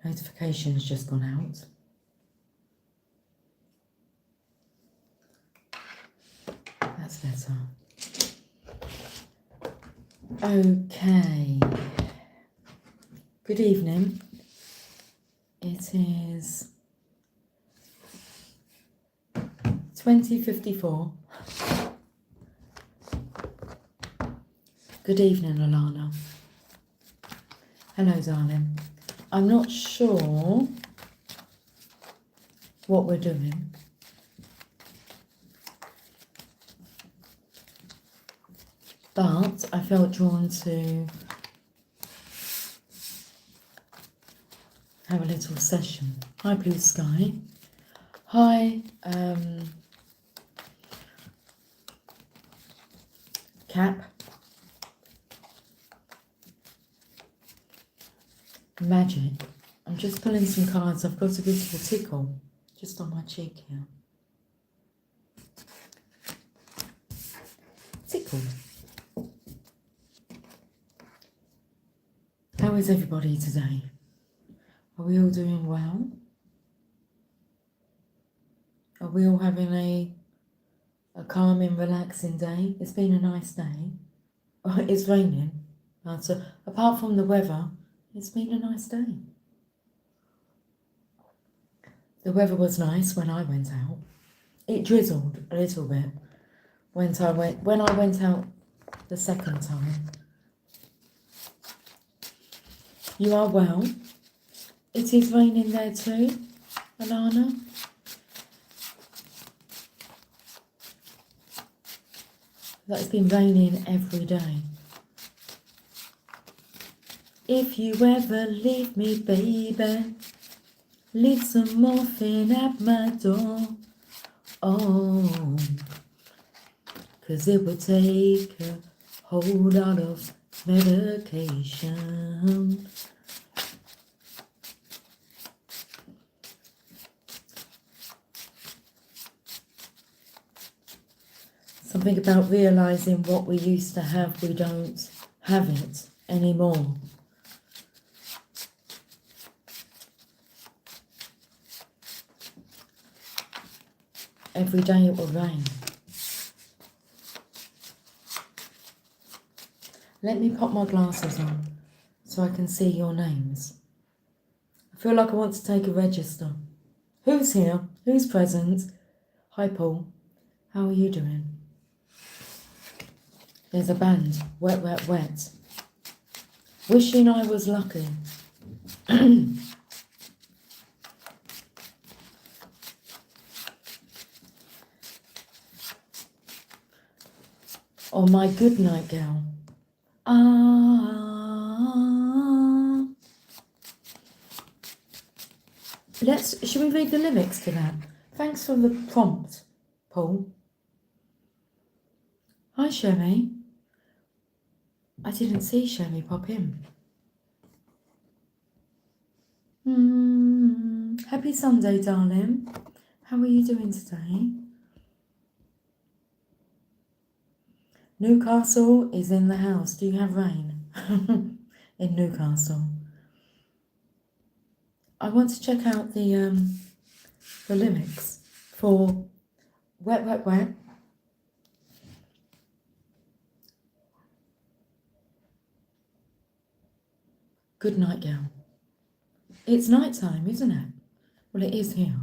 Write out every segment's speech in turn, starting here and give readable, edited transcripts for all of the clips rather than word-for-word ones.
Notification's just gone out. That's better. Okay. Good evening. It is 20:54. Good evening, Alana. Hello, darling. I'm not sure what we're doing. But I felt drawn to have a little session. Hi, Blue Sky. Hi, Cap. Magic. I'm just pulling some cards. I've got a bit of a tickle just on my cheek here. Tickle. How is everybody today? Are we all doing well? Are we all having a calming, relaxing day? It's been a nice day. It's raining, but apart from the weather, it's been a nice day. The weather was nice when I went out. It drizzled a little bit when I went out the second time. You are well. It is raining there too, Alana. That it's been raining every day. If you ever leave me, baby, leave some morphine at my door. Oh, 'cause it would take a whole lot of medication. Something about realizing what we used to have, we don't have it anymore. Every day it will rain. Let me pop my glasses on so I can see your names. I feel like I want to take a register. Who's here? Who's present? Hi, Paul. How are you doing? There's a band. Wet, wet, wet. Wishing I was lucky. Oh, my good night, girl. Should we read the lyrics to that? Thanks for the prompt, Paul. Hi, Sherry. I didn't see Sherry pop in. Happy Sunday, darling. How are you doing today? Newcastle is in the house. Do you have rain in Newcastle? I want to check out the lyrics for Wet, Wet, Wet. Good night, girl. It's night time, isn't it? Well, it is here.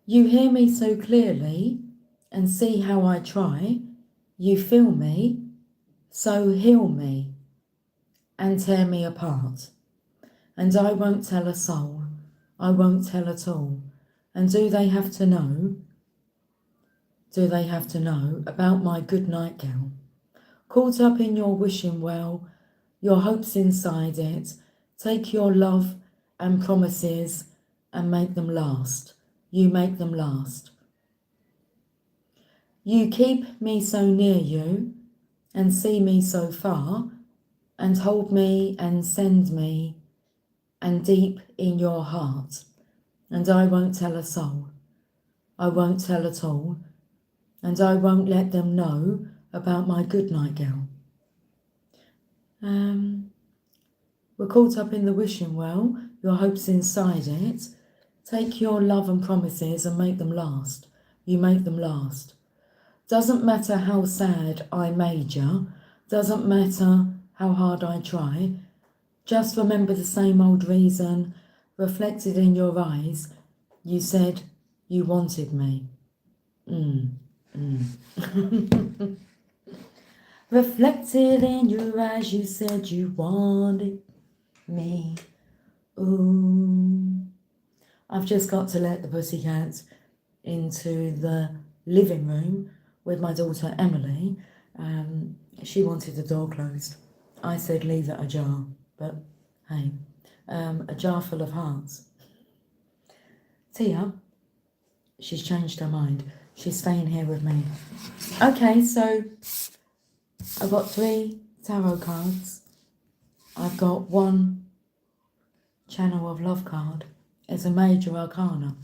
You hear me so clearly and see how I try. You feel me, so heal me and tear me apart. And I won't tell a soul, I won't tell at all. And do they have to know? Do they have to know about my good night gown? Caught up in your wishing well, your hopes inside it. Take your love and promises and make them last. You make them last. You keep me so near you and see me so far and hold me and send me and deep in your heart. And I won't tell a soul. I won't tell at all. And I won't let them know about my good night gown. We're caught up in the wishing well, your hopes inside it. Take your love and promises and make them last. You make them last. Doesn't matter how sad I made you. Doesn't matter how hard I try. Just remember the same old reason reflected in your eyes. You said you wanted me. Reflected in your eyes, you said you wanted me. Ooh. I've just got to let the pussycats into the living room with my daughter Emily. She wanted the door closed. I said leave it ajar, but hey, a jar full of hearts. Tia, she's changed her mind. She's staying here with me. Okay, so I've got 3 tarot cards. I've got 1 Channel of Love card. It's a major arcana.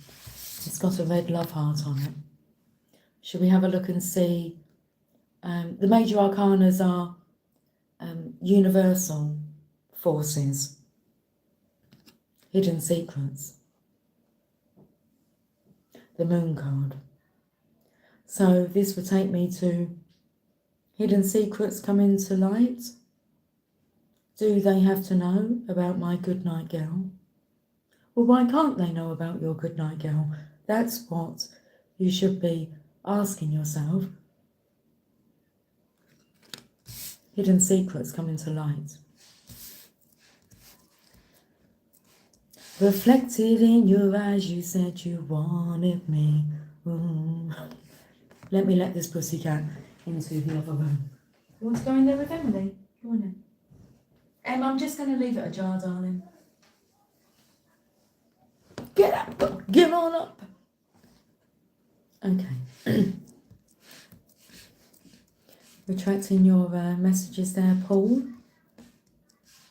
It's got a red love heart on it. Should we have a look and see? The major arcanas are universal forces, hidden secrets, the moon card. So this would take me to hidden secrets coming to light. Do they have to know about my good night girl? Well, why can't they know about your good night girl? That's what you should be asking yourself. Hidden secrets coming to light. Reflected in your eyes, you said you wanted me. Ooh. Let me let this pussycat into the other room. You want to go in there with Emily? Go on in. I'm just going to leave it ajar, darling. Get up! Get on up! Okay. Retracting your messages there, Paul.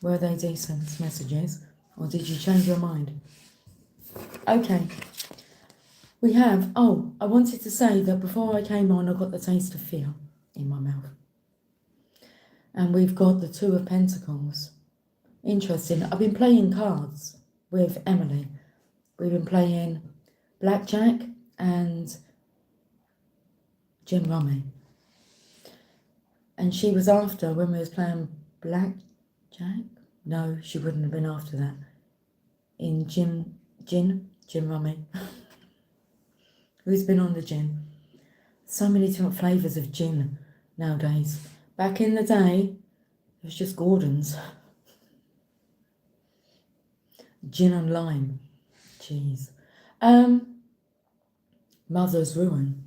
Were they decent messages? Or did you change your mind? Okay. We have... Oh, I wanted to say that before I came on, I got the taste of fear in my mouth. And we've got the 2 of Pentacles. Interesting. I've been playing cards with Emily. We've been playing blackjack and gin rummy. And she was after when we was playing blackjack. No, she wouldn't have been after that. In gin rummy. Who's been on the gin? So many different flavours of gin nowadays. Back in the day, it was just Gordon's. Gin and lime. Jeez. Mother's ruin.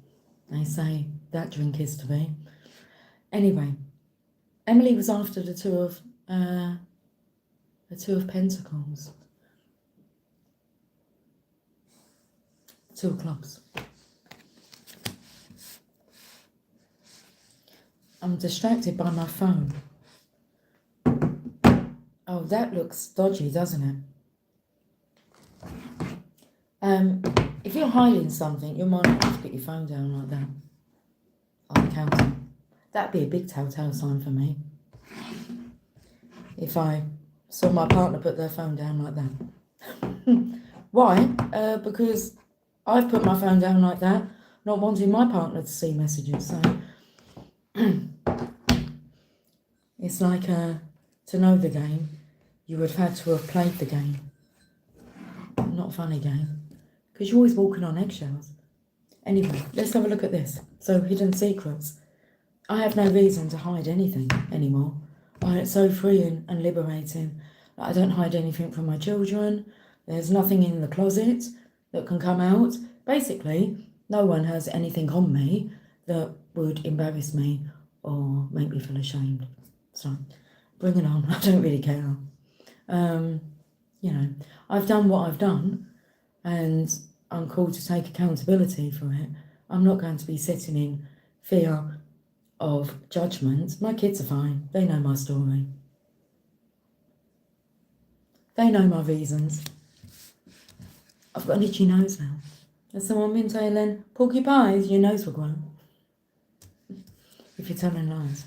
They say that drink is to be. Anyway, Emily was after the 2 of Pentacles. 2 of clubs. I'm distracted by my phone. Oh, that looks dodgy, doesn't it? If you're hiding something, you might not have to put your phone down like that. I'm counting. That'd be a big telltale sign for me. If I saw my partner put their phone down like that. Why? Because I've put my phone down like that, not wanting my partner to see messages. So it's like to know the game, you would have had to have played the game. Not a funny game. Because you're always walking on eggshells. Anyway, let's have a look at this. So, hidden secrets. I have no reason to hide anything anymore. It's so freeing and liberating. I don't hide anything from my children. There's nothing in the closet that can come out. Basically, no one has anything on me that would embarrass me or make me feel ashamed. So, bring it on. I don't really care. I've done what I've done and I'm called to take accountability for it. I'm not going to be sitting in fear of judgment. My kids are fine. They know my story. They know my reasons. I've got an itchy nose now. Has someone been telling porcupines, your nose will grow? If you're telling lies.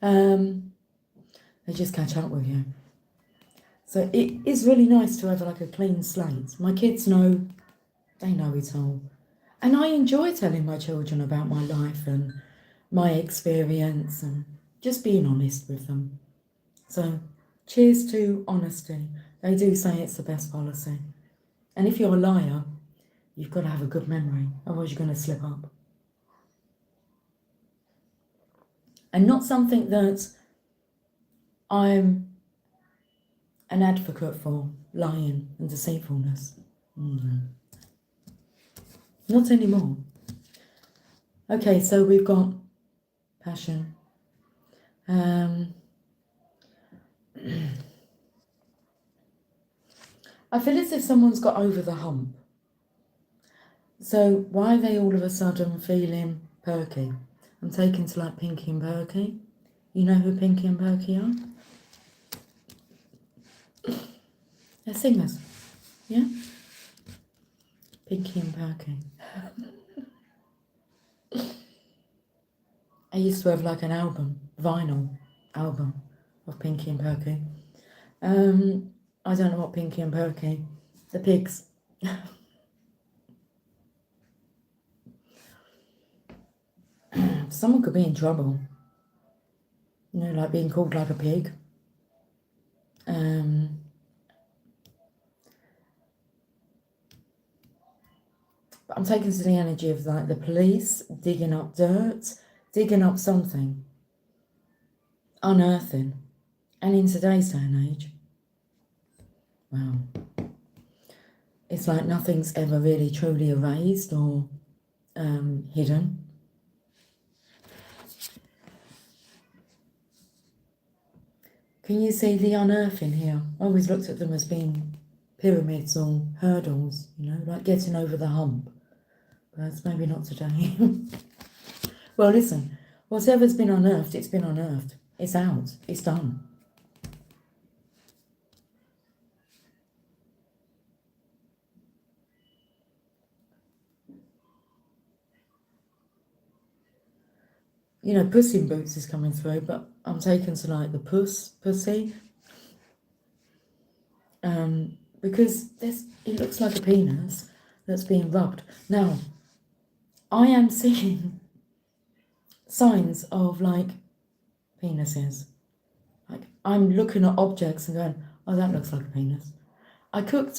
They just catch up with you. So it is really nice to have like a clean slate. My kids know, they know it all. And I enjoy telling my children about my life and my experience and just being honest with them. So cheers to honesty. They do say it's the best policy. And if you're a liar, you've got to have a good memory, otherwise you're going to slip up. And not something that I'm an advocate for, lying and deceitfulness. Not anymore. Okay, so we've got passion. I feel as if someone's got over the hump. So why are they all of a sudden feeling perky? I'm taken to like Pinky and Perky. You know who Pinky and Perky are? They're singers. Yeah? Pinky and Perky. I used to have like an vinyl album of Pinky and Perky. I don't know what Pinky and Perky, the pigs. Someone could be in trouble. You know, like being called like a pig. But I'm taken to the energy of like the police digging up dirt, digging up something, unearthing. And in today's day and age, wow, it's like nothing's ever really truly erased or hidden. Can you see the unearthing here? I always looked at them as being pyramids or hurdles, you know, like getting over the hump. But it's maybe not today. Well, listen, whatever's been unearthed, it's been unearthed. It's out. It's done. You know, Puss in Boots is coming through, but I'm taken to like the pussy. Because it looks like a penis that's being rubbed. Now, I am seeing signs of like penises. Like I'm looking at objects and going, oh, that looks like a penis. I cooked,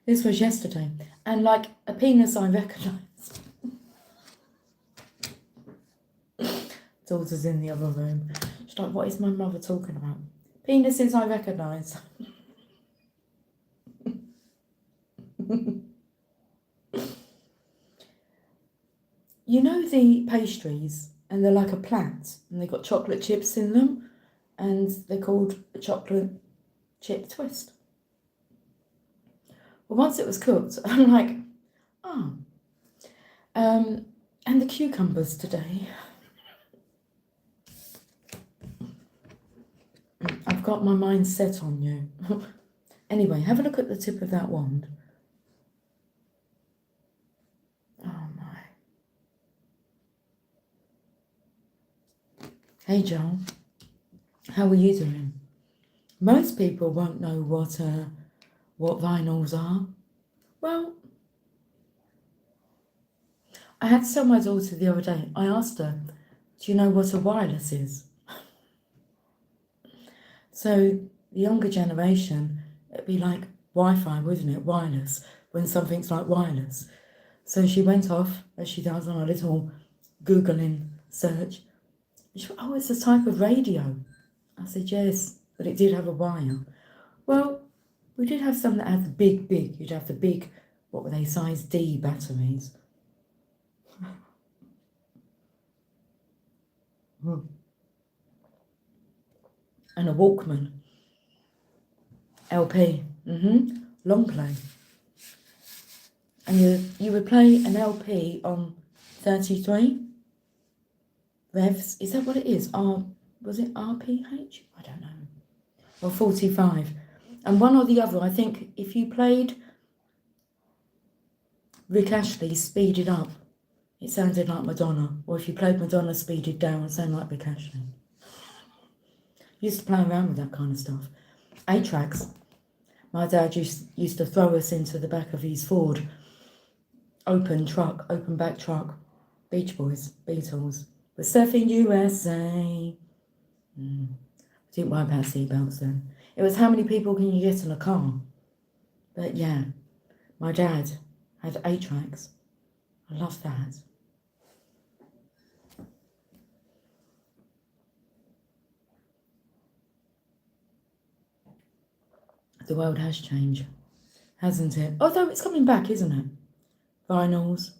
this was yesterday, and like a penis I recognised. Daughter's in the other room. She's like, what is my mother talking about? Penises I recognise. You know the pastries, and they're like a plat, and they've got chocolate chips in them, and they're called a chocolate chip twist. Well, once it was cooked, I'm like, oh. And the cucumbers today. I've got my mind set on you. Anyway, have a look at the tip of that wand. Oh my. Hey Joel, how are you doing? Most people won't know what vinyls are. Well, I had to tell my daughter the other day, I asked her, do you know what a wireless is? So the younger generation, it'd be like Wi-Fi, wouldn't it? Wireless, when something's like wireless. So she went off, as she does on a little Googling search. She went, oh, it's a type of radio. I said, yes, but it did have a wire. Well, we did have some that had the big, you'd have the big, what were they, size D batteries. And a Walkman. LP. Long play. And you would play an LP on 33 revs. Is that what it is? Was it RPH? I don't know. Or 45. And one or the other, I think if you played Rick Astley speeded up, it sounded like Madonna. Or if you played Madonna speeded down, it sounded like Big Ashley. Used to play around with that kind of stuff. 8-tracks. My dad used to throw us into the back of his Ford. Open back truck. Beach Boys, Beatles. We're surfing USA. Didn't worry about seatbelts then. It was how many people can you get in a car? But yeah, my dad had 8-tracks. I love that. The world has changed, hasn't it? Although it's coming back, isn't it? Vinyls,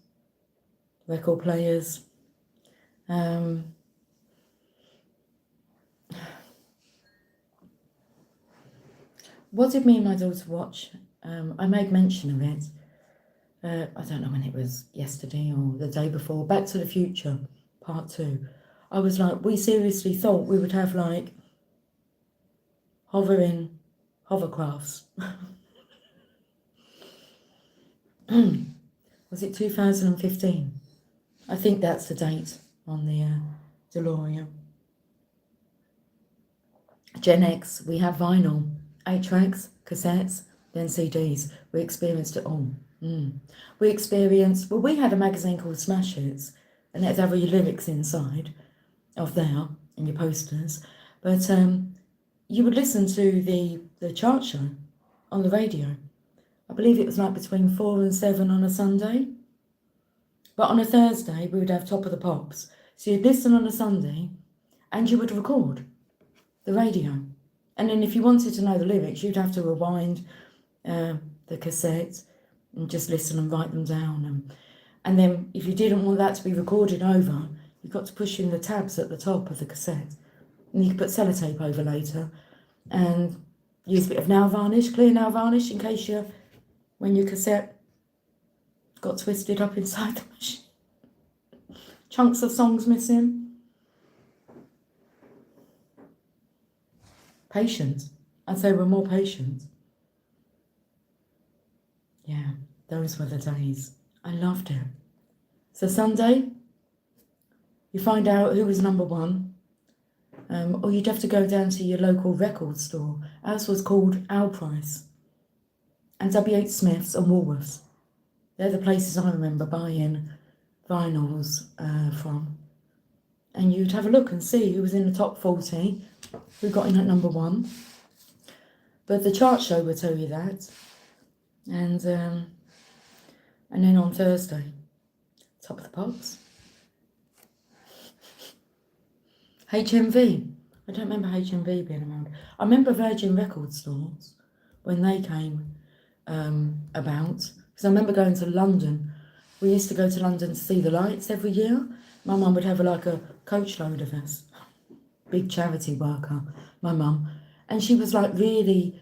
record players. What did me and my daughter watch? I made mention of it. I don't know when it was, yesterday or the day before. Back to the Future, Part 2. I was like, we seriously thought we would have like hovercrafts. Was it 2015? I think that's the date on the DeLorean. Gen X, we have vinyl, 8-tracks, cassettes, then CDs. We experienced it all. We had a magazine called Smash Hits, and it'd have all your lyrics inside of there and your posters. But you would listen to the chart show on the radio. I believe it was like between 4 and 7 on a Sunday. But on a Thursday, we would have Top of the Pops. So you'd listen on a Sunday and you would record the radio. And then if you wanted to know the lyrics, you'd have to rewind the cassette and just listen and write them down. And then if you didn't want that to be recorded over, you got to push in the tabs at the top of the cassette. And you could put sellotape over later and use a bit of nail varnish, clear nail varnish, in case when your cassette got twisted up inside the machine. Chunks of songs missing. Patient. I'd say we're more patient. Yeah, those were the days. I loved it. So Sunday, you find out who was number one, or you'd have to go down to your local record store. Ours was called Our Price, and W.H. Smith's and Woolworths. They're the places I remember buying vinyls from. And you'd have a look and see who was in the top 40, who got in at number 1. But the chart show would tell you that. And then on Thursday, Top of the Pops. HMV. I don't remember HMV being around. I remember Virgin Record stores when they came about. Because I remember going to London. We used to go to London to see the lights every year. My mum would have like a coach load of us. Big charity worker, my mum. And she was like really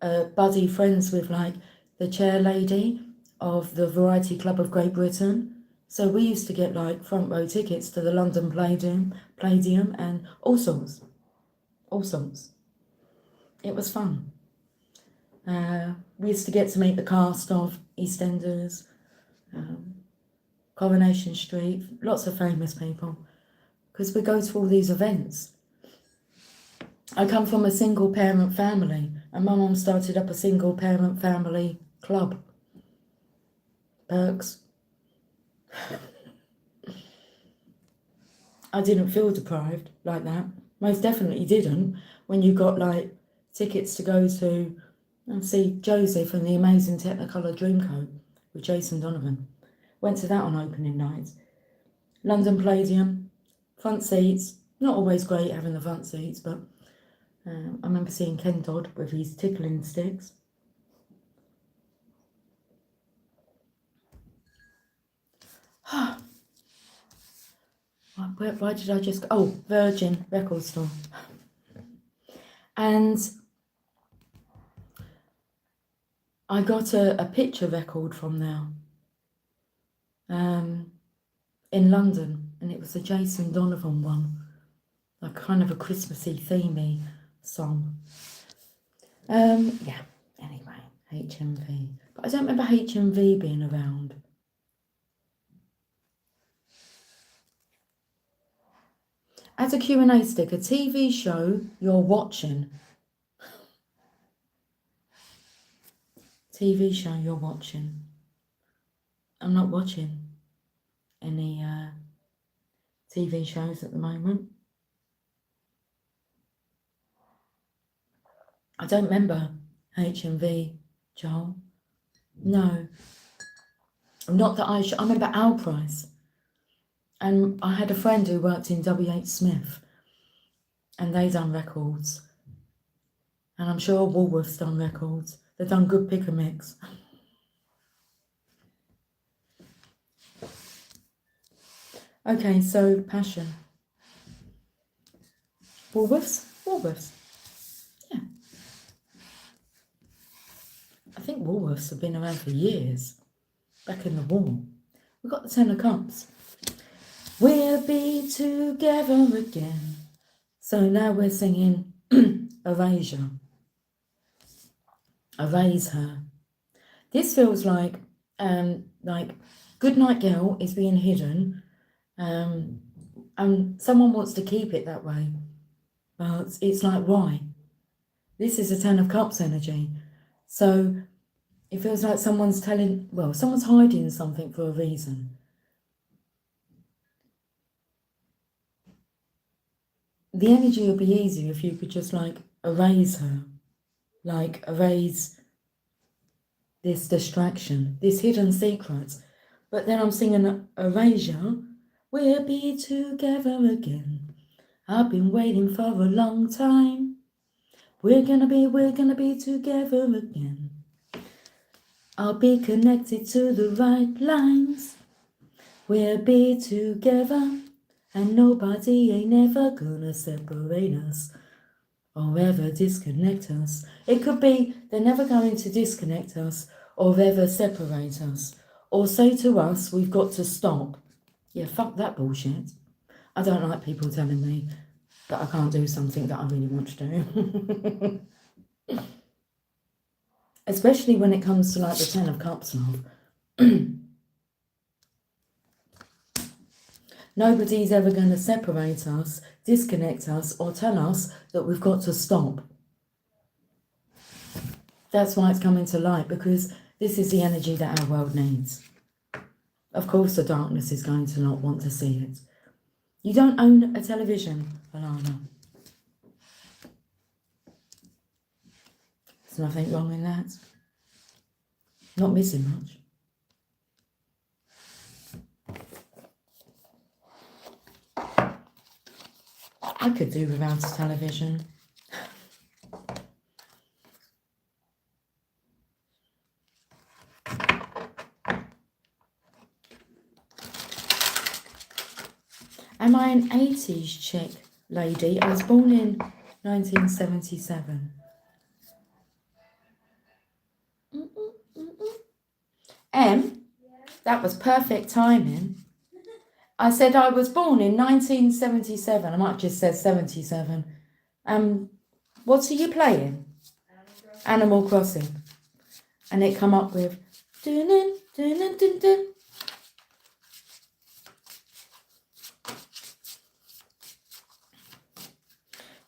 buddy friends with like the chair lady of the Variety Club of Great Britain. So we used to get like front row tickets to the London Palladium and all sorts. It was fun. We used to get to meet the cast of EastEnders, Coronation Street, lots of famous people, because we go to all these events. I come from a single parent family, and my mum started up a single parent family club. Perks. I didn't feel deprived like that. Most definitely didn't when you got like tickets to go to and see Joseph and the Amazing Technicolor Dreamcoat with Jason Donovan. Went to that on opening night. London Palladium, front seats. Not always great having the front seats, but I remember seeing Ken Dodd with his tickling sticks. Why did I just go? Oh, Virgin Record Store. And I got a picture record from there in London, and it was a Jason Donovan one, like kind of a Christmassy themey song. Yeah, anyway, HMV. But I don't remember HMV being around. Add a Q&A stick, a TV show you're watching. TV show you're watching. I'm not watching any TV shows at the moment. I don't remember HMV, Joel. No. Not that I remember Our Price. And I had a friend who worked in WH Smith. And they done records. And I'm sure Woolworths done records. They've done good pick and mix. Okay, so Passion. Woolworths? Woolworths. Yeah. I think Woolworths have been around for years. Back in the war. We've got the Ten of Cups. We'll be together again. So now we're singing Erasure. Erase her. This feels like Goodnight Girl is being hidden. And someone wants to keep it that way. But it's like, why? This is a Ten of Cups energy. So it feels like someone's hiding something for a reason. The energy would be easier if you could just erase her. Erase this distraction, this hidden secret. But then I'm singing Erasure. We'll be together again. I've been waiting for a long time. We're gonna be together again. I'll be connected to the right lines. We'll be together, and nobody ain't ever gonna separate us or ever disconnect us. It could be they're never going to disconnect us or ever separate us or say to us, we've got to stop. Yeah, fuck that bullshit. I don't like people telling me that I can't do something that I really want to do. Especially when it comes to the Ten of Cups, love. Nobody's ever going to separate us, disconnect us, or tell us that we've got to stop. That's why it's coming to light, because this is the energy that our world needs. Of course, the darkness is going to not want to see it. You don't own a television, Alana. There's nothing wrong in that. Not missing much. I could do without a television. Am I an 80s chick, lady? I was born in 1977. That was perfect timing. I said I was born in 1977. I might have just said 77. What are you playing? Animal Crossing. And it come up with dun dun dun dun dun.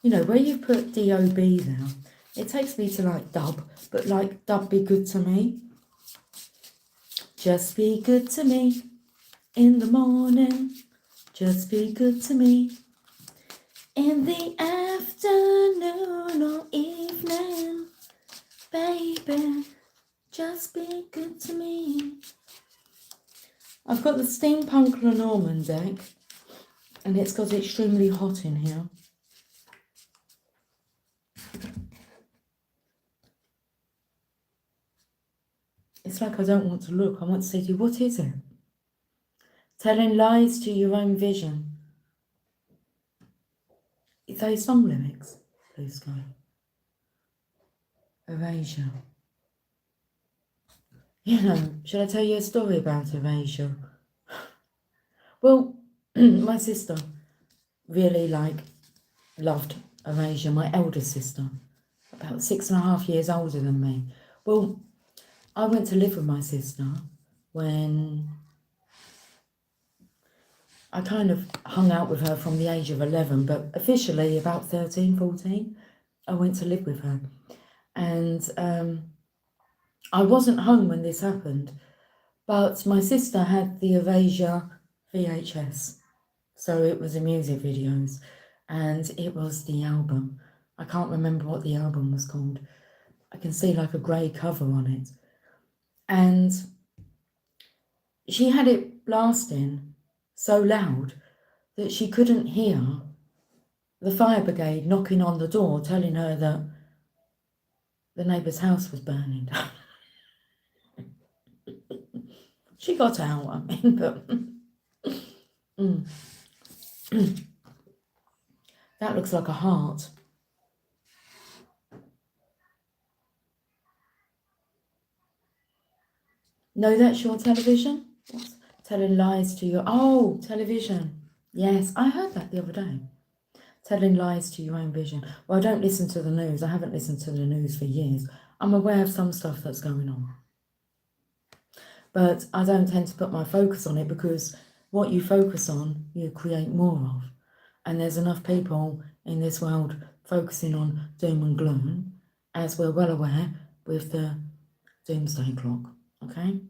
You know, where you put D-O-B there, it takes me to dub, but dub be good to me. Just be good to me in the morning. Just be good to me in the afternoon or evening. Baby, just be good to me. I've got the Steampunk Lenormand deck, and it's got extremely hot in here. It's like I don't want to look. I want to say to you, what is it? Telling lies to your own vision. Is those song lyrics? Blue sky. Erasure. You know, should I tell you a story about erasure? Well, my sister really loved erasure. My elder sister, about 6.5 years older than me. Well, I went to live with my sister when I kind of hung out with her from the age of 11, but officially about 13, 14, I went to live with her. And I wasn't home when this happened, but my sister had the Erasure VHS. So it was the music videos, and it was the album. I can't remember what the album was called. I can see like a grey cover on it. And she had it blasting so loud that she couldn't hear the fire brigade knocking on the door telling her that the neighbour's house was burning. She got out, I mean, but that looks like a heart. No, that's your television? Telling lies to your... Oh, television. Yes, I heard that the other day. Telling lies to your own vision. Well, I don't listen to the news. I haven't listened to the news for years. I'm aware of some stuff that's going on. But I don't tend to put my focus on it, because what you focus on, you create more of. And there's enough people in this world focusing on doom and gloom, as we're well aware with the doomsday clock. Okay?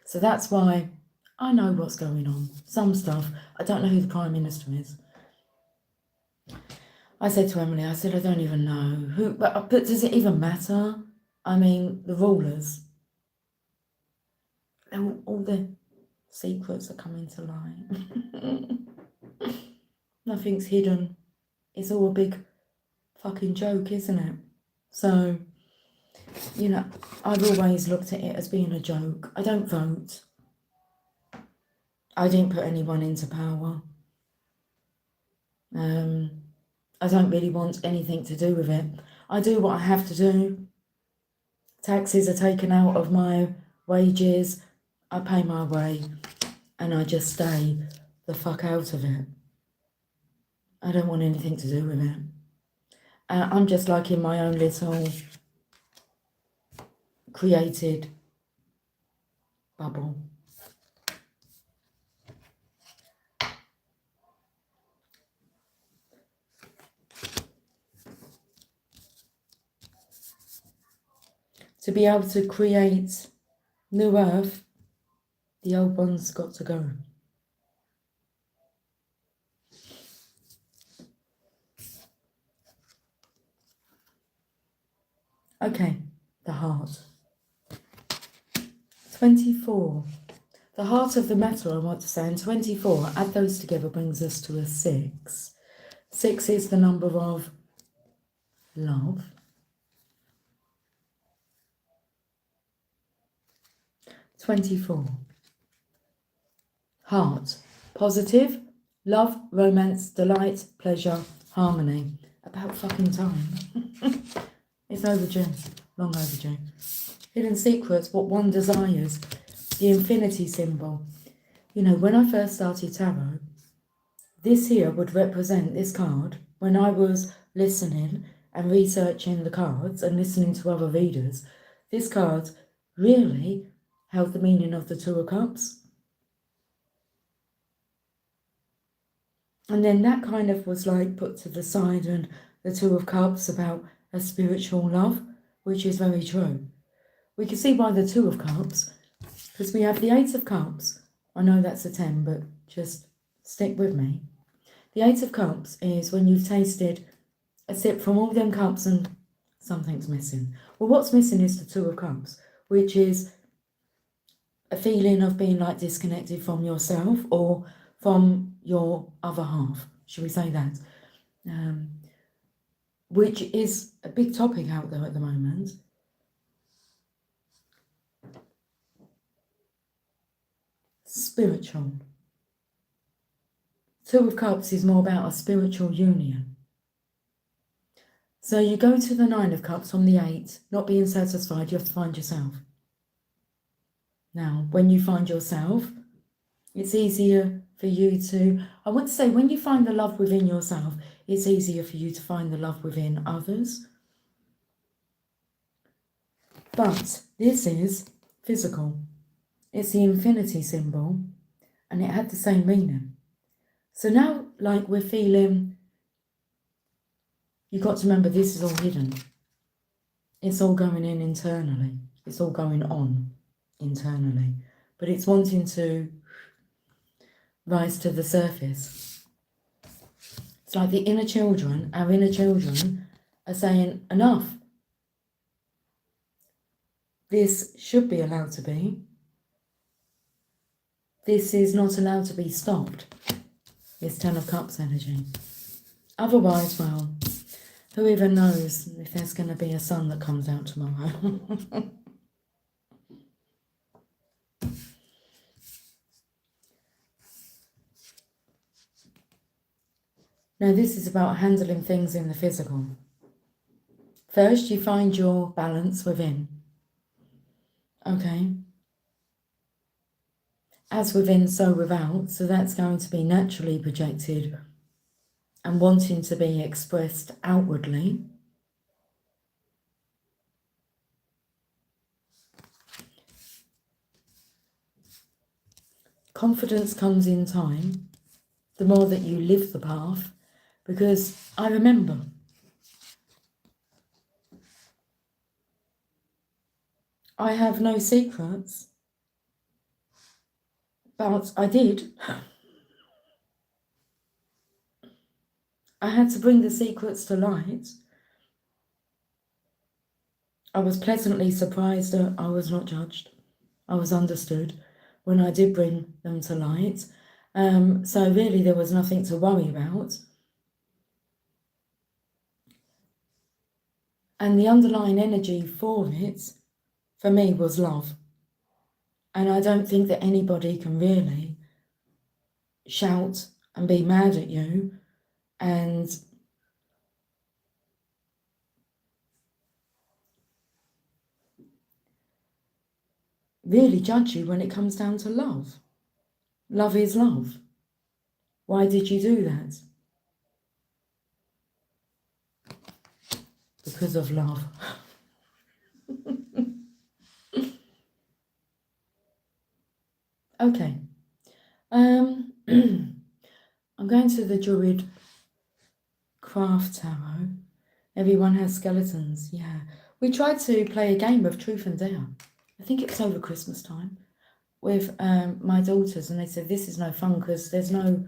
So that's why I know what's going on. Some stuff. I don't know who the Prime Minister is. I said to Emily, I said, I don't even know who, but does it even matter? I mean, the rulers, all the secrets are coming to light. Nothing's hidden. It's all a big fucking joke, isn't it? So, you know, I've always looked at it as being a joke. I don't vote. I didn't put anyone into power. I don't really want anything to do with it. I do what I have to do. Taxes are taken out of my wages. I pay my way, and I just stay the fuck out of it. I don't want anything to do with it. I'm just like in my own little created bubble. To be able to create new earth, the old one's got to go. Okay, the heart. 24. The heart of the matter, I want to say, and 24, add those together brings us to a 6. 6 is the number of love. 24. Heart. Positive. Love, romance, delight, pleasure, harmony. About fucking time. It's overdue. Long overdue. Hidden secrets, what one desires. The infinity symbol. You know, when I first started tarot, this here would represent this card. When I was listening and researching the cards and listening to other readers, this card really held the meaning of the Two of Cups. And then that kind of was like put to the side, and the Two of Cups about a spiritual love, which is very true. We can see why the Two of Cups, because we have the Eight of Cups. I know that's a 10, but just stick with me. The Eight of Cups is when you've tasted a sip from all them cups and something's missing. Well, what's missing is the Two of Cups, which is a feeling of being like disconnected from yourself or from your other half, should we say that? Which is a big topic out there at the moment. Spiritual. Two of Cups is more about a spiritual union. So you go to the Nine of Cups from the 8, not being satisfied, you have to find yourself. Now, when you find yourself, it's easier for you to, I want to say, when you find the love within yourself, it's easier for you to find the love within others. But this is physical. It's the infinity symbol, and it had the same meaning. So now, like, we're feeling, you've got to remember this is all hidden. It's all going in internally. It's all going on internally. But it's wanting to rise to the surface. It's like the inner children, our inner children, are saying, enough. This should be allowed to be. This is not allowed to be stopped. It's 10 of Cups energy. Otherwise, well, who even knows if there's going to be a sun that comes out tomorrow. Now, this is about handling things in the physical. First, you find your balance within. Okay. As within, so without. So that's going to be naturally projected and wanting to be expressed outwardly. Confidence comes in time, the more that you live the path, because I remember I have no secrets, but I did. I had to bring the secrets to light. I was pleasantly surprised that I was not judged. I was understood when I did bring them to light. So really there was nothing to worry about. And the underlying energy for it, for me, was love. And I don't think that anybody can really shout and be mad at you and really judge you when it comes down to love. Love is love. Why did you do that? Because of love. Okay. I'm going to the Druid Craft Tarot. Everyone has skeletons, yeah. We tried to play a game of Truth and Dare. I think it was over Christmas time with my daughters, and they said this is no fun because there's no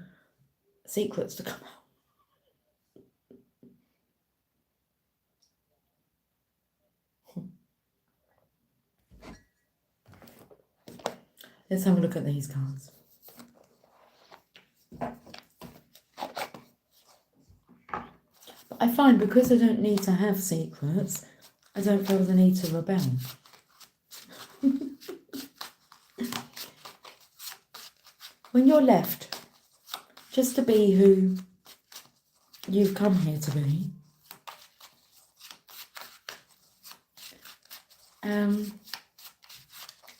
secrets to come out. Let's have a look at these cards. But I find because I don't need to have secrets, I don't feel the need to rebel. When you're left just to be who you've come here to be,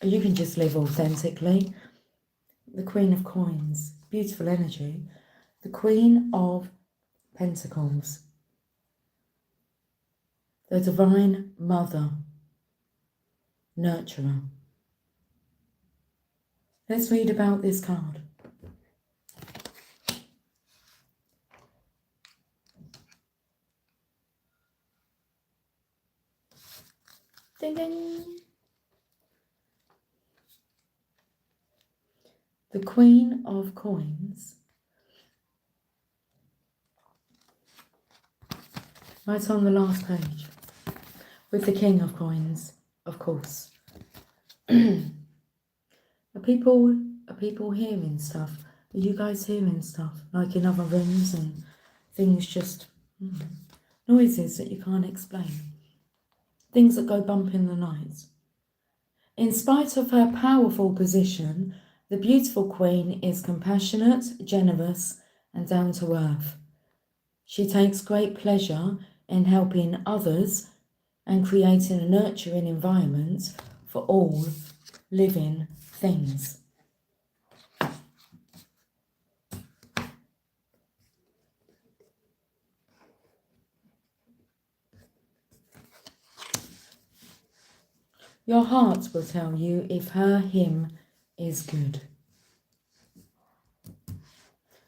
you can just live authentically. The Queen of Coins, beautiful energy. The Queen of Pentacles, the Divine Mother, Nurturer. Let's read about this card. Ding ding. The Queen of Coins. Right on the last page. With the King of Coins, of course. Are people hearing stuff? Are you guys hearing stuff? Like in other rooms and things just... noises that you can't explain. Things that go bump in the night. In spite of her powerful position, the beautiful Queen is compassionate, generous, and down to earth. She takes great pleasure in helping others and creating a nurturing environment for all living things. Your heart will tell you if him is good.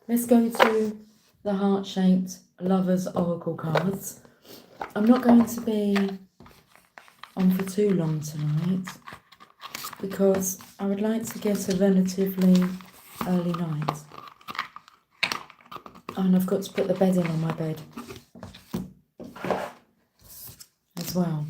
Let's go to the heart-shaped Lovers Oracle cards. I'm not going to be on for too long tonight because I would like to get a relatively early night. And I've got to put the bedding on my bed as well.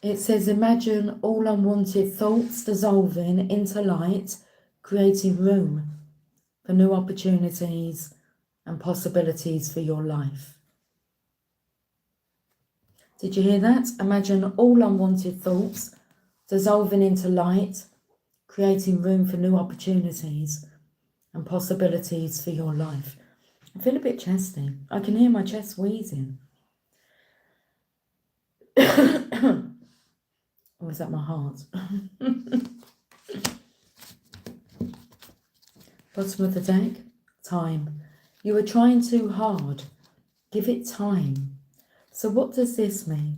It says, imagine all unwanted thoughts dissolving into light, creating room for new opportunities and possibilities for your life. Did you hear that? Imagine all unwanted thoughts dissolving into light, creating room for new opportunities and possibilities for your life. I feel a bit chesty. I can hear my chest wheezing. Or is that my heart? Bottom of the deck, time. You are trying too hard. Give it time. So what does this mean?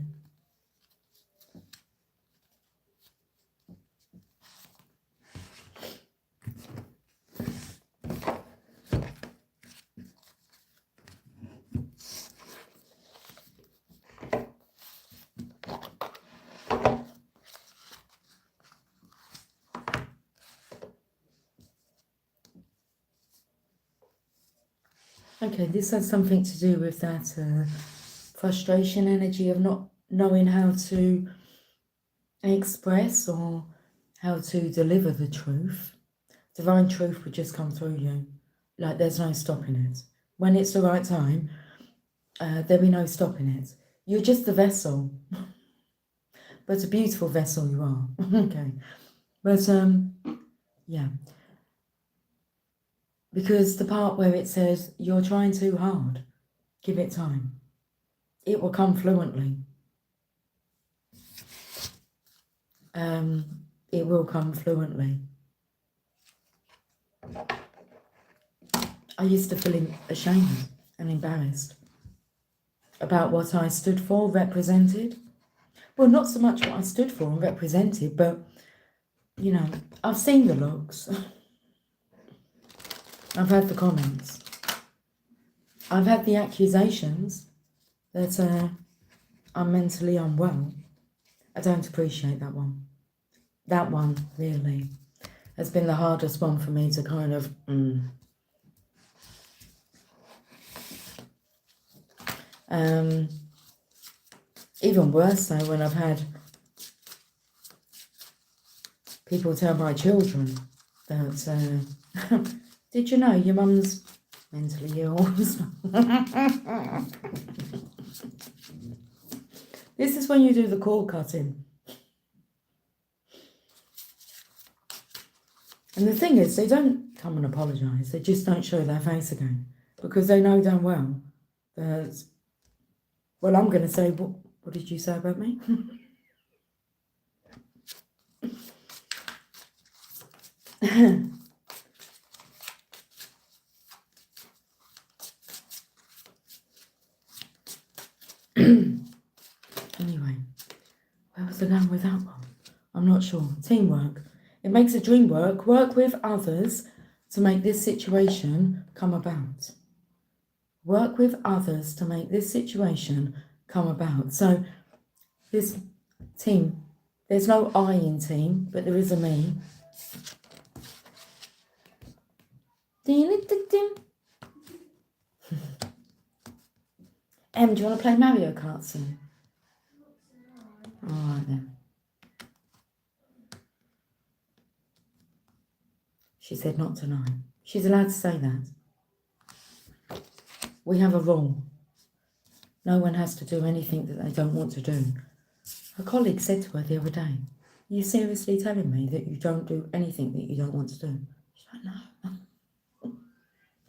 Okay, this has something to do with that frustration energy of not knowing how to express or how to deliver the truth. Divine truth would just come through you. Like there's no stopping it. When it's the right time, there'll be no stopping it. You're just a vessel. But a beautiful vessel you are. Okay. But, yeah. Because the part where it says, you're trying too hard, give it time. It will come fluently. It will come fluently. I used to feel ashamed and embarrassed about what I stood for, represented. Well, not so much what I stood for and represented, but, you know, I've seen the looks. I've had the comments. I've had the accusations that I'm mentally unwell. I don't appreciate that one. That one, really, has been the hardest one for me to kind of... even worse though, when I've had people tell my children that, did you know your mum's mentally ill? This is when you do the cord cutting. And the thing is, they don't come and apologise. They just don't show their face again. Because they know damn well that, well, I'm going to say, what did you say about me? Anyway, where was I going with that one? I'm not sure. Teamwork. It makes a dream work. Work with others to make this situation come about. Work with others to make this situation come about. So this team, there's no I in team, but there is a me. Do you want to play Mario Kart soon? Alright then. She said not tonight. She's allowed to say that. We have a rule. No one has to do anything that they don't want to do. Her colleague said to her the other day, are you seriously telling me that you don't do anything that you don't want to do? She's like, no.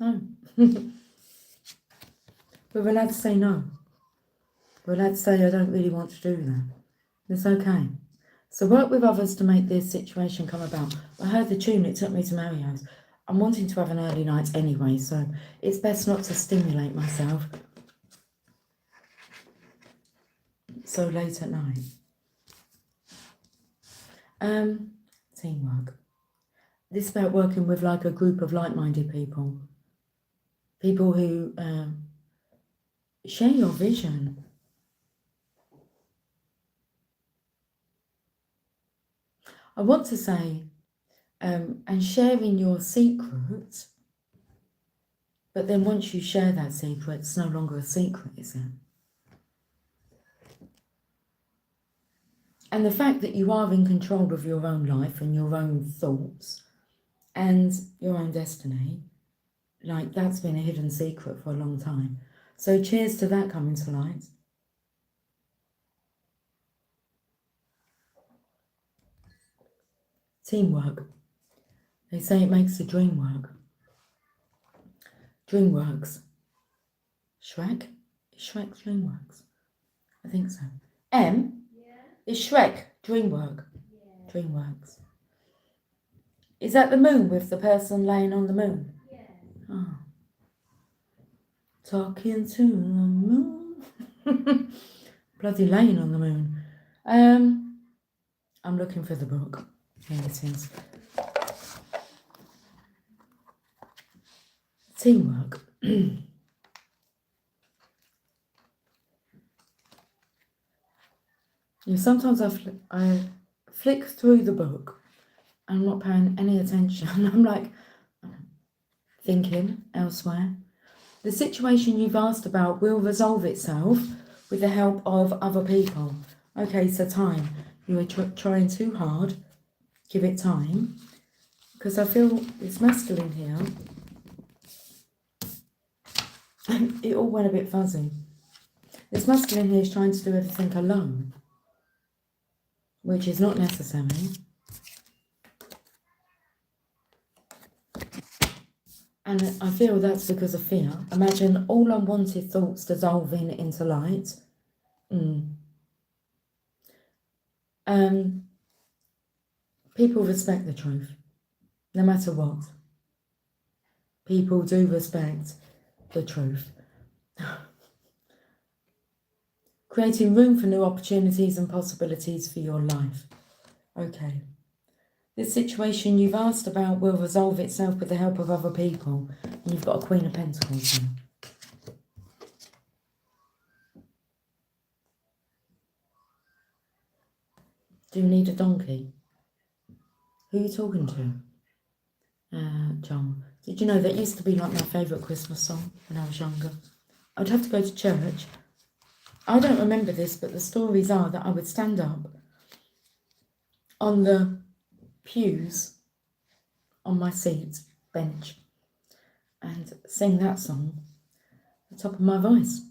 No. We're allowed to say no. We're allowed to say I don't really want to do that. It's okay. So work with others to make this situation come about. I heard the tune, it took me to Mario's. I'm wanting to have an early night anyway, so it's best not to stimulate myself so late at night. Teamwork. This is about working with like a group of like-minded people. People who share your vision. I want to say, and sharing your secret, but then once you share that secret, it's no longer a secret, is it? And the fact that you are in control of your own life and your own thoughts and your own destiny, like that's been a hidden secret for a long time. So cheers to that coming to light. Teamwork. They say it makes the dream work. DreamWorks. Shrek? Is Shrek DreamWorks? I think so. M? Yeah. Is Shrek DreamWorks? Yeah. DreamWorks. Is that the moon with the person laying on the moon? Yeah. Oh. Talking to the moon. Bloody laying on the moon. I'm looking for the book. Here it is. Teamwork. Sometimes I flick through the book and I'm not paying any attention. I'm like thinking elsewhere. The situation you've asked about will resolve itself with the help of other people. Okay, so time. You are trying too hard. Give it time. Because I feel it's masculine here. It all went a bit fuzzy. This masculine here is trying to do everything alone, which is not necessary. And I feel that's because of fear. Imagine all unwanted thoughts dissolving into light. People respect the truth, no matter what. People do respect the truth. Creating room for new opportunities and possibilities for your life. Okay. This situation you've asked about will resolve itself with the help of other people. And you've got a Queen of Pentacles here. Do you need a donkey? Who are you talking to? John. Did you know that used to be like my favourite Christmas song when I was younger? I'd have to go to church. I don't remember this, but the stories are that I would stand up on the pews on my seat, bench, and sing that song at the top of my voice.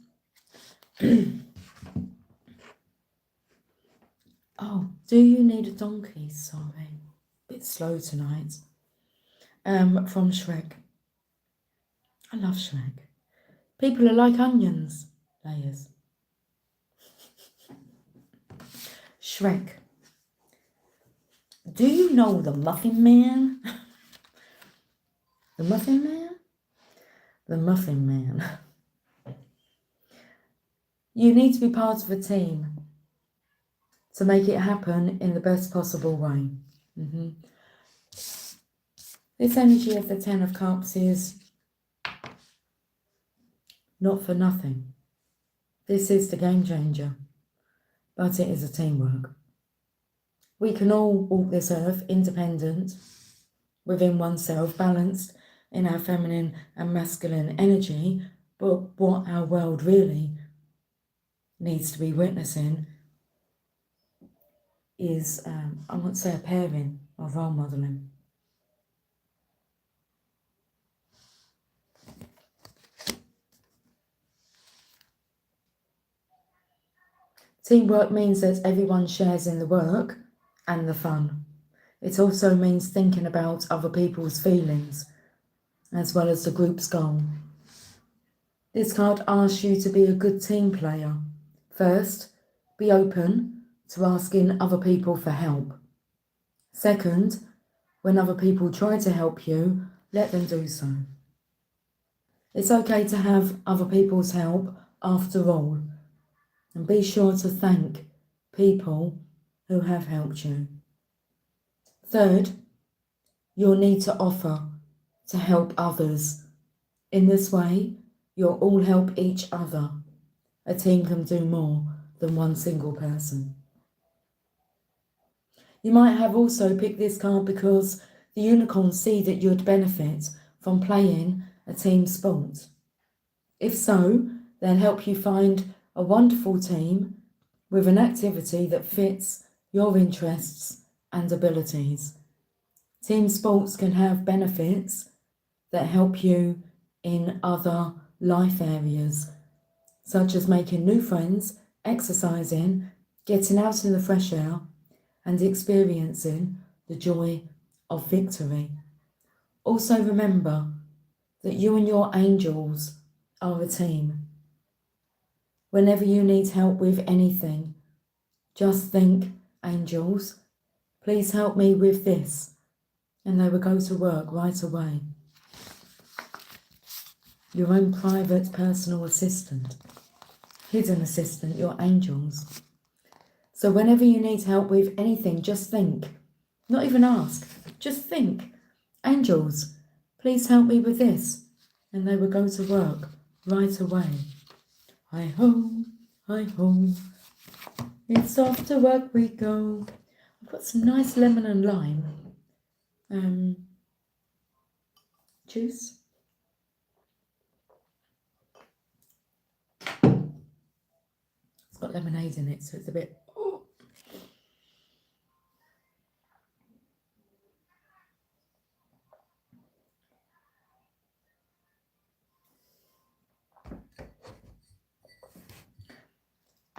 Oh, do you need a donkey? Sorry, a bit slow tonight. From Shrek. I love Shrek. People are like onions, layers. Shrek. Do you know the Muffin Man? The Muffin Man? The Muffin Man. You need to be part of a team to make it happen in the best possible way. This energy of the Ten of Cups is not for nothing. This is the game changer, but it is a teamwork. We can all walk this earth independent, within oneself, balanced in our feminine and masculine energy, but what our world really needs to be witnessing is, I won't say a pairing or role modelling. Teamwork means that everyone shares in the work and the fun. It also means thinking about other people's feelings as well as the group's goal. This card asks you to be a good team player. First, be open to asking other people for help. Second, when other people try to help you, let them do so. It's okay to have other people's help after all, and be sure to thank people who have helped you. Third, you'll need to offer to help others. In this way, you'll all help each other. A team can do more than one single person. You might have also picked this card because the unicorns see that you'd benefit from playing a team sport. If so, they'll help you find a wonderful team with an activity that fits your interests and abilities. Team sports can have benefits that help you in other life areas, such as making new friends, exercising, getting out in the fresh air, and experiencing the joy of victory. Also remember that you and your angels are a team. Whenever you need help with anything, just think, angels, please help me with this, and they will go to work right away. Your own private personal assistant, hidden assistant, your angels. So whenever you need help with anything, just think, not even ask, just think, angels, please help me with this, and they will go to work right away. Hi-ho, hi-ho, it's off to work we go. I've got some nice lemon and lime juice. It's got lemonade in it, so it's a bit...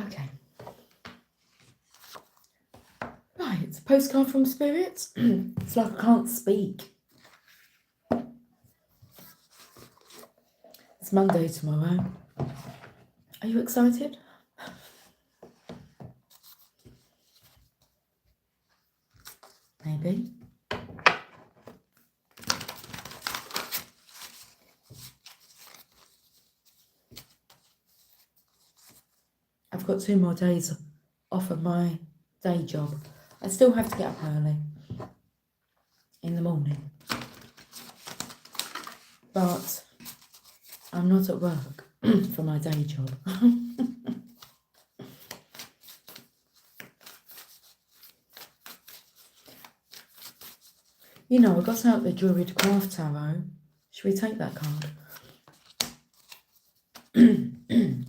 Okay. Right, it's a postcard from Spirit. It's like I can't speak. It's Monday tomorrow. Are you excited? Maybe. I've got 2 more days off of my day job. I still have to get up early in the morning, but I'm not at work for my day job. You know, I got out the Druid Craft Tarot. Should we take that card?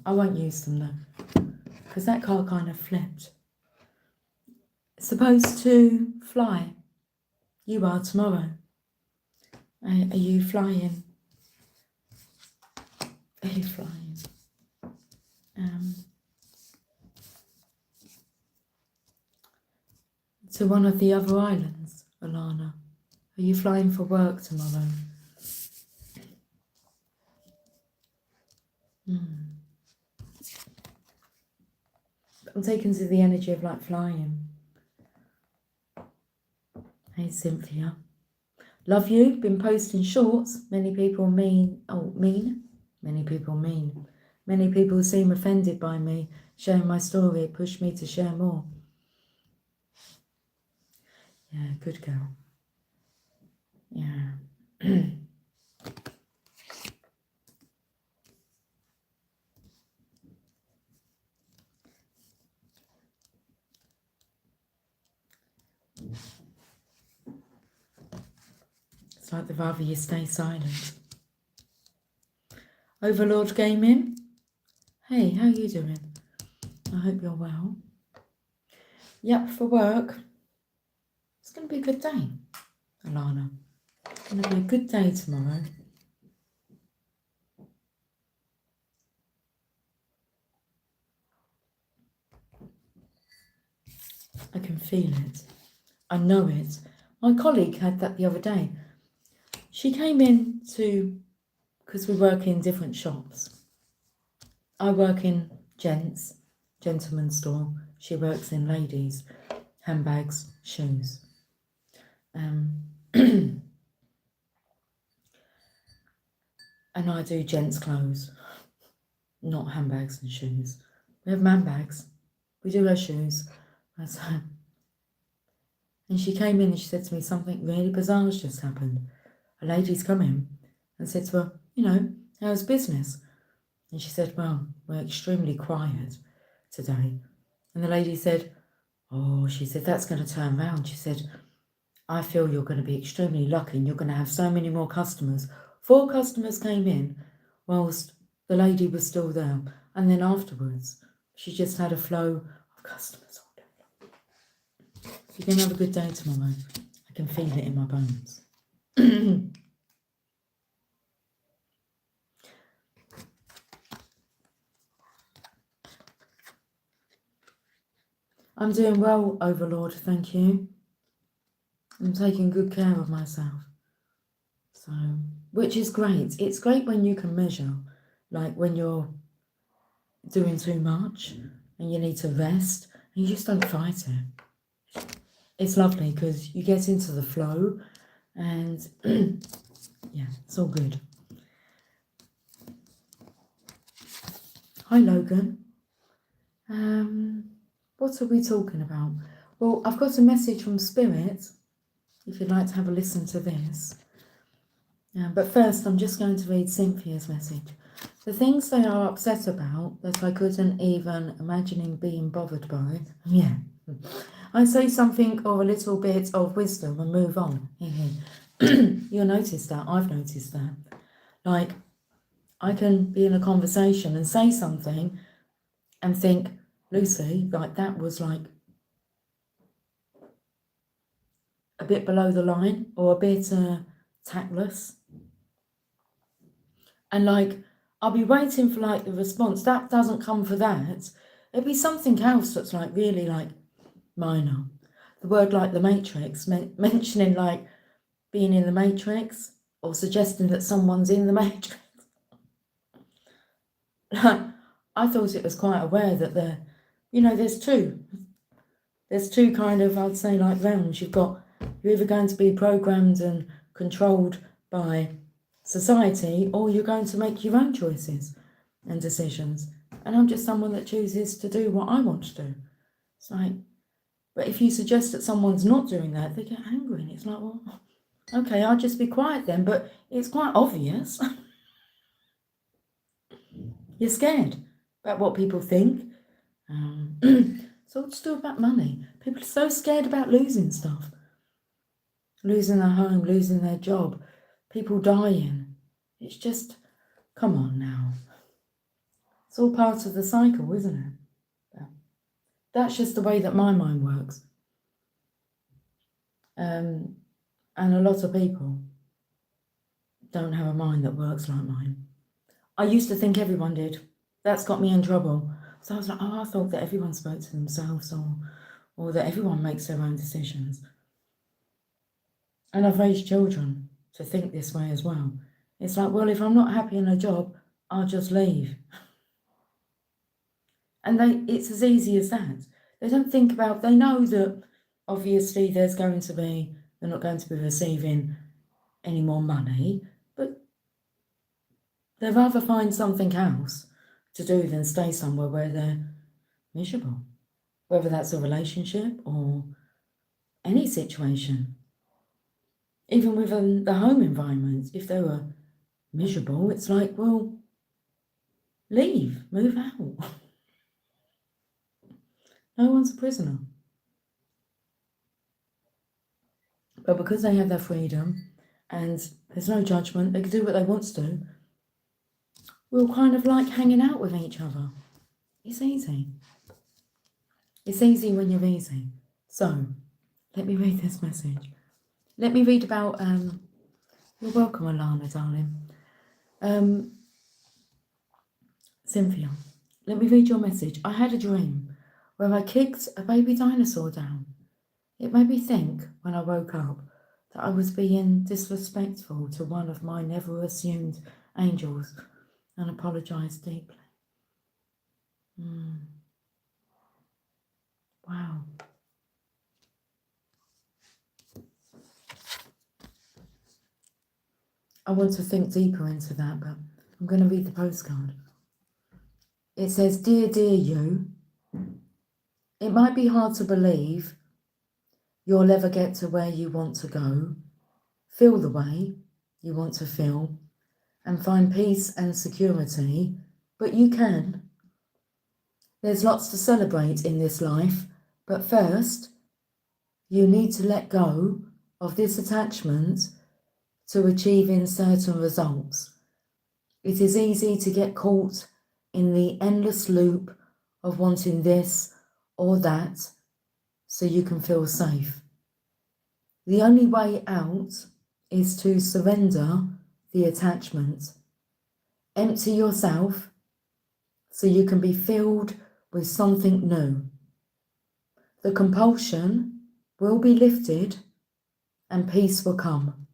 I won't use them though, because that card kind of flipped. It's supposed to fly. You are tomorrow. Are you flying? Are you flying? To one of the other islands, Alana. Are you flying for work tomorrow? I'm taken to the energy of like flying. Hey Cynthia. Love you. Been posting shorts. Many people mean. Many people mean. Many people seem offended by me sharing my story. It pushed me to share more. Yeah, good girl. Yeah. It's like they'd rather you stay silent. Overlord Gaming. Hey, how you doing? I hope you're well. Yep, for work. It's going to be a good day, Alana. It's going to be a good day tomorrow. I can feel it. I know it. My colleague had that the other day. She came in because we work in different shops. I work in gentleman's store. She works in ladies' handbags, shoes. And I do gents' clothes, not handbags and shoes. We have man bags. We do her shoes. And she came in and she said to me, something really bizarre has just happened. A lady's come in and said to her, how's business? And she said, well, we're extremely quiet today. And the lady said, oh, she said, that's going to turn round. She said, I feel you're going to be extremely lucky and you're going to have so many more customers. 4 customers came in whilst the lady was still there. And then afterwards, she just had a flow of customers all day. You're going to have a good day tomorrow. I can feel it in my bones. I'm doing well, Overlord, thank you. I'm taking good care of myself. So, which is great. It's great when you can measure, like when you're doing too much and you need to rest and you just don't fight it. It's lovely because you get into the flow and yeah, it's all good. Hi, Logan. What are we talking about? Well, I've got a message from Spirit, if you'd like to have a listen to this. But first, I'm just going to read Cynthia's message. The things they are upset about that I couldn't even imagine being bothered by. Yeah. I say something or a little bit of wisdom and move on. You'll notice that. I've noticed that. Like, I can be in a conversation and say something and think, Lucy, like that was like a bit below the line or a bit tactless. And like, I'll be waiting for like the response. That doesn't come for that. It'd be something else that's like really like minor. The word like the Matrix, mentioning like being in the Matrix or suggesting that someone's in the Matrix. I thought it was quite aware that there's two kind of, I'd say, like realms. You're either going to be programmed and controlled by society or you're going to make your own choices and decisions. And I'm just someone that chooses to do what I want to do. It's like, but if you suggest that someone's not doing that, they get angry and it's like, well, okay, I'll just be quiet then, but it's quite obvious. You're scared about what people think. So it's still about money. People are so scared about losing stuff. Losing their home, losing their job, people dying. It's just, come on now. It's all part of the cycle, isn't it? But that's just the way that my mind works. And a lot of people don't have a mind that works like mine. I used to think everyone did. That's got me in trouble. So I was like, I thought that everyone spoke to themselves or that everyone makes their own decisions. And I've raised children to think this way as well. It's like, well, if I'm not happy in a job, I'll just leave. And it's as easy as that. They don't think about, they know that obviously they're not going to be receiving any more money, but they'd rather find something else to do than stay somewhere where they're miserable, whether that's a relationship or any situation. Even within the home environment, if they were miserable, it's like, well, leave, move out. No one's a prisoner. But because they have their freedom and there's no judgment, they can do what they want to do, we're kind of like hanging out with each other. It's easy. It's easy when you're easy. So, let me read this message. Let me read about, you're welcome, Alana, darling. Cynthia, let me read your message. I had a dream where I kicked a baby dinosaur down. It made me think, when I woke up, that I was being disrespectful to one of my never-assumed angels and apologised deeply. I want to think deeper into that, but I'm going to read the postcard. It says, dear you, it might be hard to believe you'll ever get to where you want to go, feel the way you want to feel, and find peace and security, but you can. There's lots to celebrate in this life, but first, you need to let go of this attachment to achieving certain results. It is easy to get caught in the endless loop of wanting this or that so you can feel safe. The only way out is to surrender the attachment. Empty yourself so you can be filled with something new. The compulsion will be lifted and peace will come.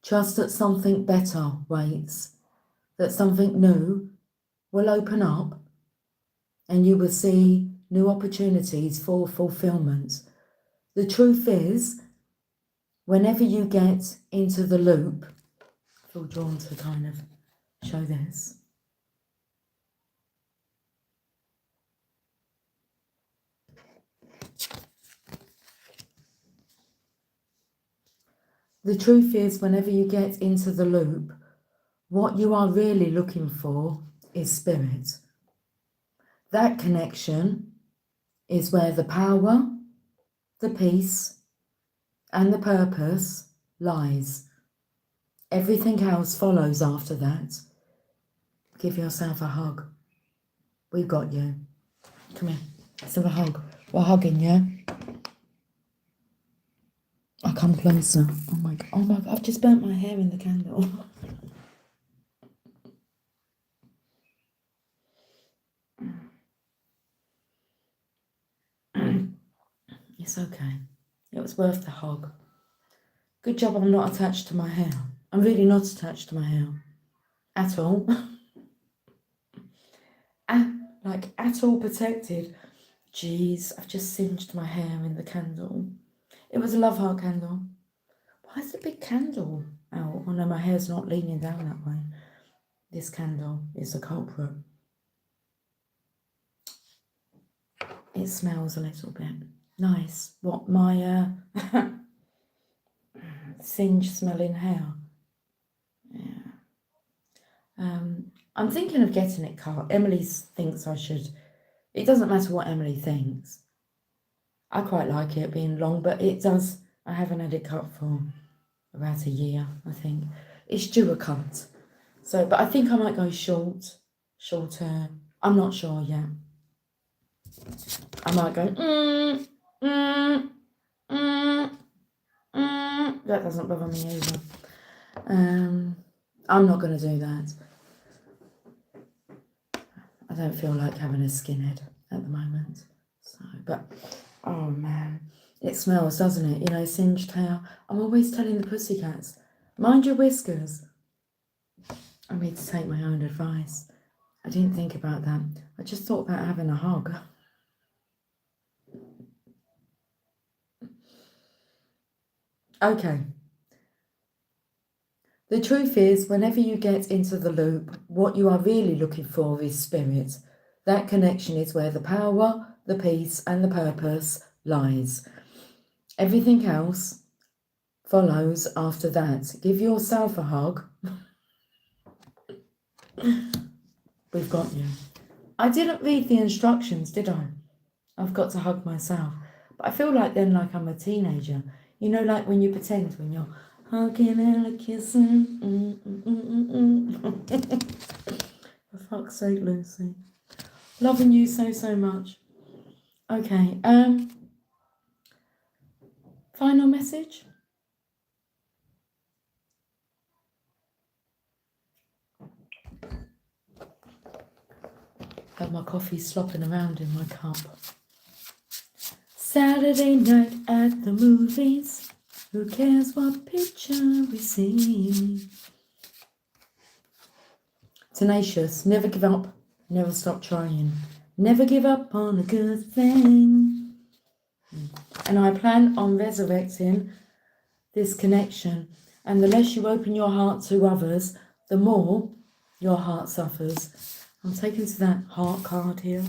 Trust that something better waits, that something new will open up and you will see new opportunities for fulfillment. The truth is, whenever you get into the loop, I feel drawn to kind of show this. The truth is, whenever you get into the loop, what you are really looking for is spirit. That connection is where the power, the peace, and the purpose lies. Everything else follows after that. Give yourself a hug. We've got you. Come here. Let's have a hug. We're hugging, yeah? I'll come closer. Oh my God, I've just burnt my hair in the candle. It's okay. It was worth the hug. Good job I'm not attached to my hair. I'm really not attached to my hair. At all. At all protected. Jeez, I've just singed my hair in the candle. It was a love heart candle. Why is the big candle out? Oh no, my hair's not leaning down that way. This candle is the culprit. It smells a little bit. Nice. What, my singe smelling hair? Yeah. I'm thinking of getting it cut. Emily thinks I should. It doesn't matter what Emily thinks. I quite like it being long, but it does. I haven't had it cut for about a year, I think. It's due a cut. So, but I think I might go shorter. I'm not sure yet. I might go, That doesn't bother me either. I'm not going to do that. I don't feel like having a skinhead at the moment. So, but, oh man, it smells, doesn't it? You know, singed hair. I'm always telling the pussycats, mind your whiskers. I need to take my own advice. I didn't think about that. I just thought about having a hug. Okay. The truth is, whenever you get into the loop, what you are really looking for is spirit. That connection is where the power, the peace, and the purpose lies. Everything else follows after that. Give yourself a hug. We've got you. I didn't read the instructions, did I? I've got to hug myself. But I feel like then like I'm a teenager. You know, like when you pretend when you're hugging and kissing. For fuck's sake, Lucy. Loving you so much. Okay, final message. Have my coffee slopping around in my cup. Saturday night at the movies. Who cares what picture we see? Tenacious, never give up, never stop trying. Never give up on a good thing. And I plan on resurrecting this connection And the less you open your heart to others, the more your heart suffers. I'm taken to that heart card here.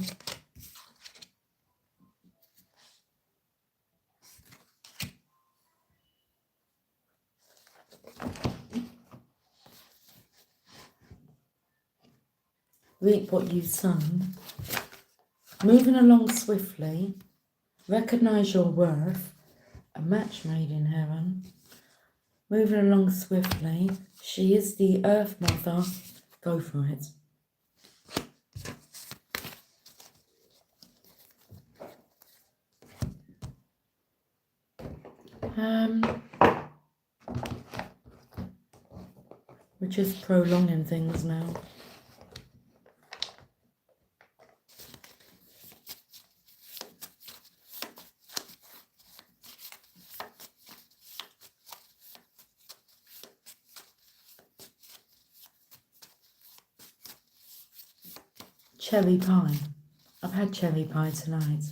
Reap what you've sown. Moving along swiftly. Recognise your worth. A match made in heaven. Moving along swiftly. She is the Earth Mother. Go for it. We're just prolonging things now. Cherry pie. I've had cherry pie tonight.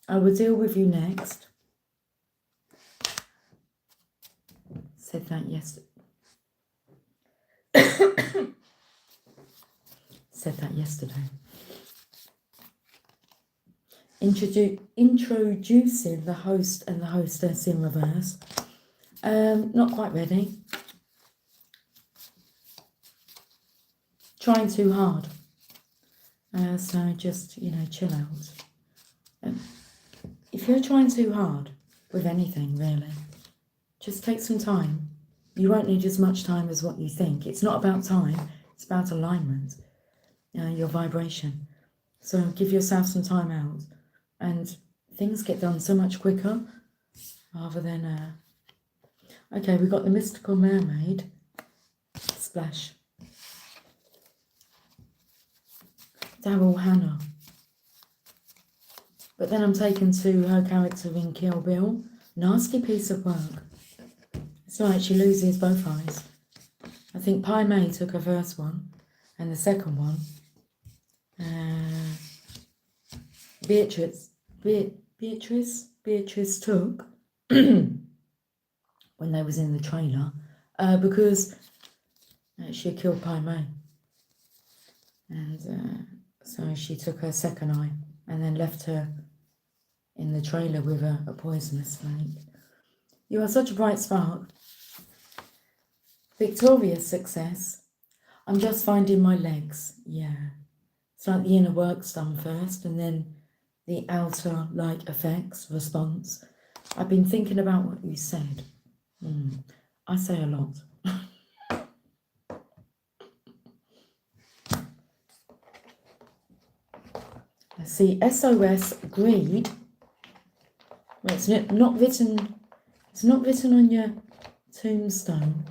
I will deal with you next. Said that yesterday. Said that yesterday. Introducing the host and the hostess in reverse. Not quite ready. Trying too hard. So just, chill out. If you're trying too hard with anything, really, just take some time. You won't need as much time as what you think. It's not about time, it's about alignment, your vibration. So give yourself some time out and things get done so much quicker rather than... Okay, we've got the mystical mermaid. Splash. Daryl Hannah. But then I'm taken to her character in Kill Bill. Nasty piece of work. It's like she loses both eyes. I think Pai Mei took her first one, and the second one, Beatrice took when they was in the trailer, because she had killed Pai Mei, and so she took her second eye and then left her in the trailer with a poisonous snake. You are such a bright spark. Victorious success. I'm just finding my legs. Yeah. It's like the inner work's done first and then the outer effects, response. I've been thinking about what you said. I say a lot. Let's see, SOS, greed. Well, it's not written on your tombstone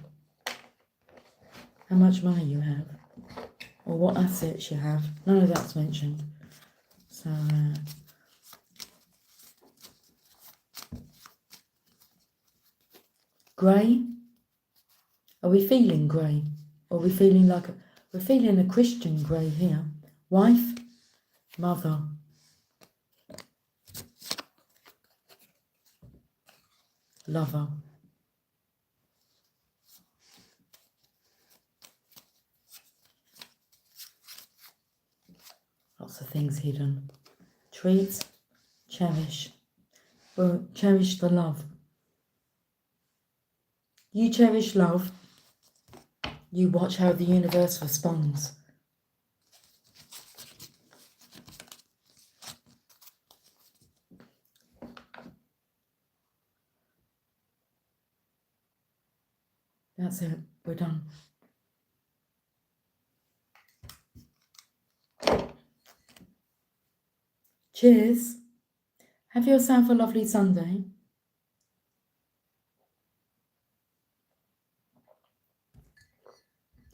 how much money you have or what assets you have. None of that's mentioned. So grey. Are we feeling grey? Or are we feeling we're feeling a Christian grey here? Wife, mother. Lover. Lots of things hidden. Treat, cherish. Well, cherish the love. You cherish love. You watch how the universe responds. That's it. We're done. Cheers. Have yourself a lovely Sunday.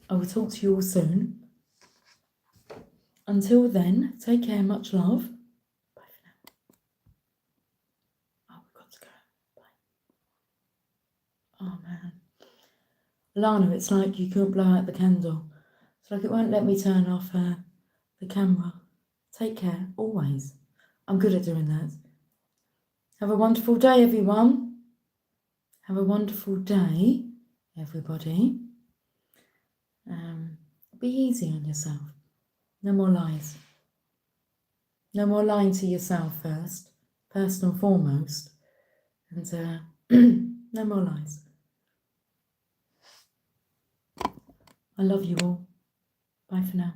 I will talk to you all soon. Until then, take care. Much love. Bye for now. Oh, we've got to go. Bye. Oh, man. Lana, it's like you couldn't blow out the candle. It's like it won't let me turn off the camera. Take care, always. I'm good at doing that. Have a wonderful day, everyone. Have a wonderful day, everybody. Be easy on yourself. No more lies. No more lying to yourself first and foremost. And no more lies. I love you all. Bye for now.